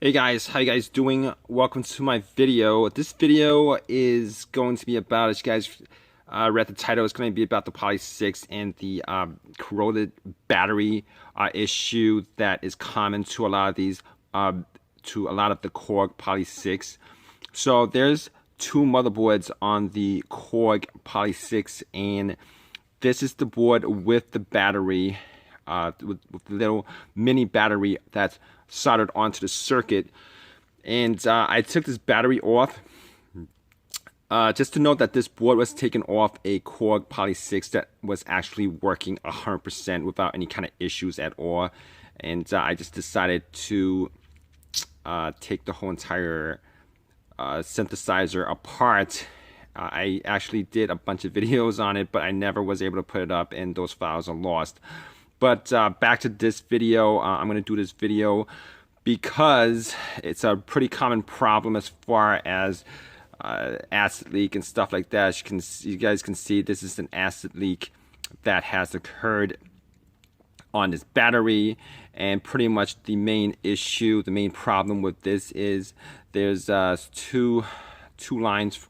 Hey guys, how you guys doing? Welcome to my video. This video is going to be about, as you guys read the title, it's going to be about the Poly 6 and the corroded battery issue that is common to a lot of these, to a lot of the KORG Poly 6. So there's two motherboards on the KORG Poly 6, and this is the board with the battery, with the little mini battery that's soldered onto the circuit. And I took this battery off just to note that this board was taken off a KORG Poly 6 that was actually working 100% without any kind of issues at all. And I just decided to take the whole entire synthesizer apart. I actually did a bunch of videos on it, but I never was able to put it up, and those files are lost. But back to this video. I'm going to do this video because it's a pretty common problem as far as acid leak and stuff like that. As you guys can see, this is an acid leak that has occurred on this battery, and pretty much the main issue, the main problem with this is there's two lines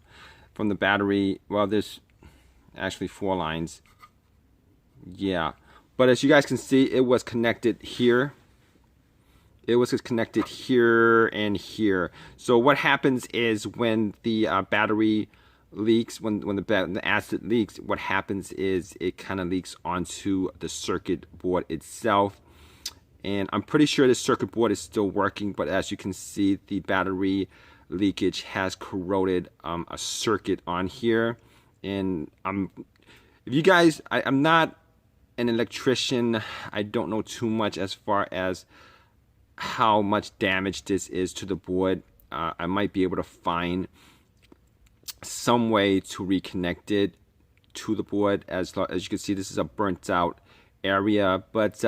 from the battery. Well, there's actually 4 lines. Yeah. But as you guys can see, it was connected here. It was connected here and here. So what happens is when the battery leaks, when the acid leaks, what happens is it kind of leaks onto the circuit board itself. And I'm pretty sure the circuit board is still working, but as you can see, the battery leakage has corroded a circuit on here. And if you guys, I'm not an electrician. I don't know too much as far as how much damage this is to the board. I might be able to find some way to reconnect it to the board. As you can see, this is a burnt out area, but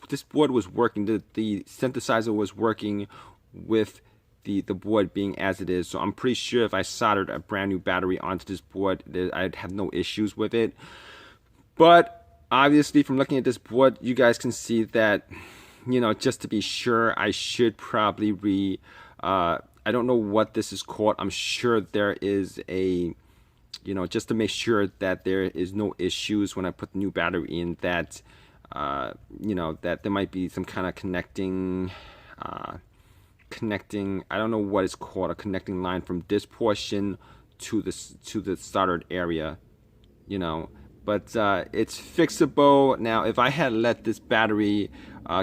this board was working. The synthesizer was working with the board being as it is. So I'm pretty sure if I soldered a brand new battery onto this board, I'd have no issues with it. But obviously, from looking at this board, you guys can see that, you know, just to be sure, I should probably I don't know what this is called. I'm sure there is a, you know, just to make sure that there is no issues when I put the new battery in, that, you know, that there might be some kind of connecting, I don't know what it's called, a connecting line from this portion to the soldered area, you know. But it's fixable. Now, if I had let this battery,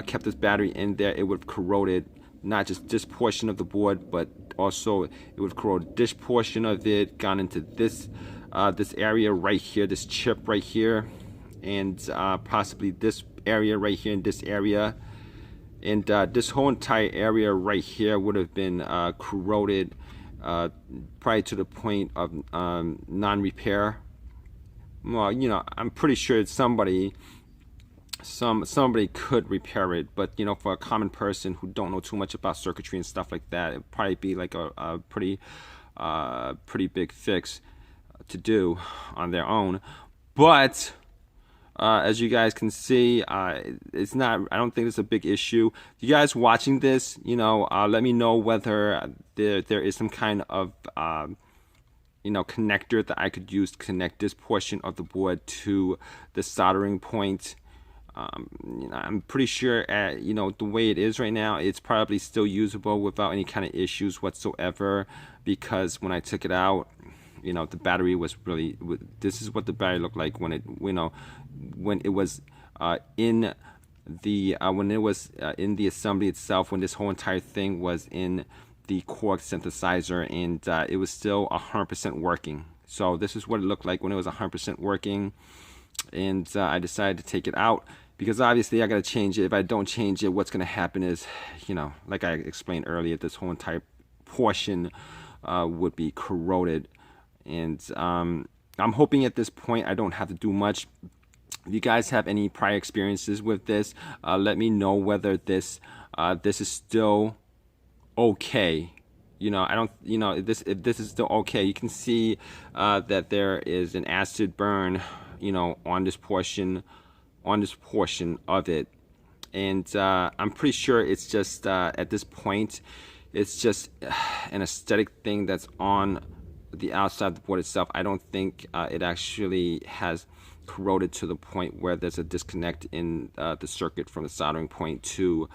kept this battery in there, it would have corroded not just this portion of the board, but also it would have corroded this portion of it, gone into this this area right here, this chip right here, and possibly this area right here, and this area, and this whole entire area right here would have been corroded, probably to the point of non-repair. Well, you know, I'm pretty sure somebody could repair it, but you know, for a common person who don't know too much about circuitry and stuff like that, it'd probably be like a pretty big fix to do on their own. But as you guys can see, it's not, I don't think it's a big issue. You guys watching this, you know, let me know whether there is some kind of you know, connector that I could use to connect this portion of the board to the soldering point. You know, I'm pretty sure you know, the way it is right now, it's probably still usable without any kind of issues whatsoever, because when I took it out, you know, the battery was really, this is what the battery looked like when it, you know, when it was in the in the assembly itself, when this whole entire thing was in the KORG synthesizer, and it was still 100% working. So this is what it looked like when it was 100% working, and I decided to take it out because obviously I got to change it. If I don't change it, what's going to happen is, you know, like I explained earlier, this whole entire portion would be corroded, and I'm hoping at this point I don't have to do much. If you guys have any prior experiences with this, let me know whether this is still okay. You know, I don't, you know, if this is still okay. You can see that there is an acid burn, you know, on this portion of it, and I'm pretty sure it's just at this point it's just an aesthetic thing that's on the outside of the board itself. I don't think it actually has corroded to the point where there's a disconnect in the circuit from the soldering point to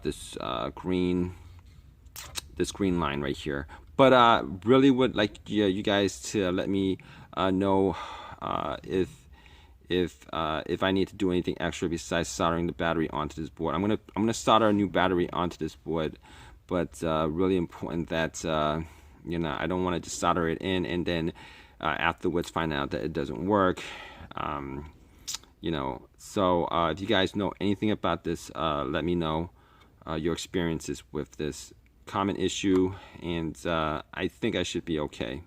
this green line right here. But really would like you guys to let me know if I need to do anything extra besides soldering the battery onto this board. I'm gonna solder a new battery onto this board, but really important that you know, I don't want to just solder it in and then afterwards find out that it doesn't work. You know, so if you guys know anything about this, let me know your experiences with this common issue, and I think I should be okay.